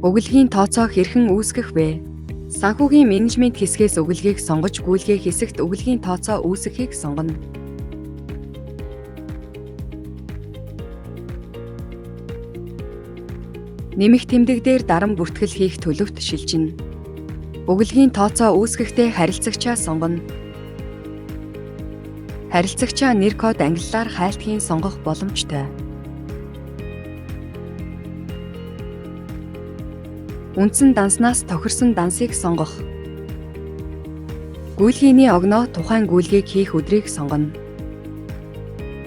Өгүүлгийн тооцоо хэрхэн үүсгэх вэ? Санхүүгийн менежмент хэсгээс өгүүлгийг сонгож гүйлгээ хэсэгт өгүүлгийн тооцоо үүсгэхийг сонгоно. Нэмэх тэмдэг дээр даран бүртгэл хийх төлөвт шилжинэ. Өгүүлгийн тооцоо үүсгэхдээ харилцагчаа сонгоно. Харилцагчаа нэр код англиар хайлтгийг сонгох боломжтой. Үндсэн данснаас тохирсон дансыг сонгох. Гүйлгээний огноо тухайн гүйлгээг хийх өдрийг сонгоно.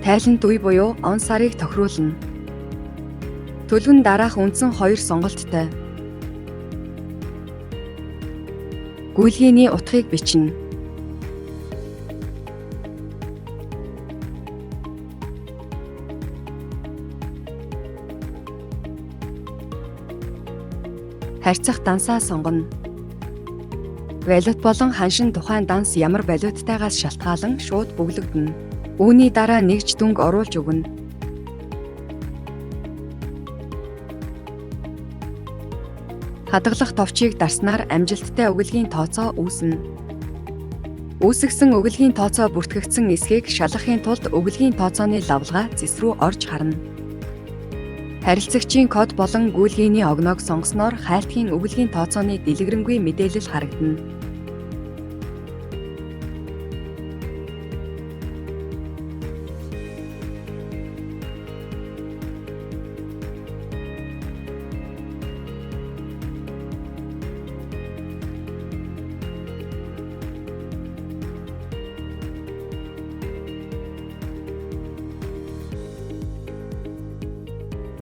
Тайлант үе буюу он сарыг тохируулна. Төлөв нь дараах үндсэн 2 сонголттой. Гүйлгээний утгыг бичнэ. Харьцах дансаа сонгоно. Валют болон ханшин тухайн данс ямар валюттайгаас шалтгаалan шууд бөглөгдөнө. Үүний дараа нэгж дүнг оруулж өгнө. Хадгалах товчийг дарснаар амжилттай өгүүлгийн тооцоо үүснэ. Үүсгэсэн өгүүлгийн тооцоо бүртгэгдсэн эсхийг шалгахын тулд өгүүлгийн тооцооны лавлгаа зэс рүү орж харна. Харилцагчийн код болон гүйлгээний огноог сонгосноор хайлтгийн өгүүлгийн тооцооны дэлгэрэнгүй мэдээлэл харагдана.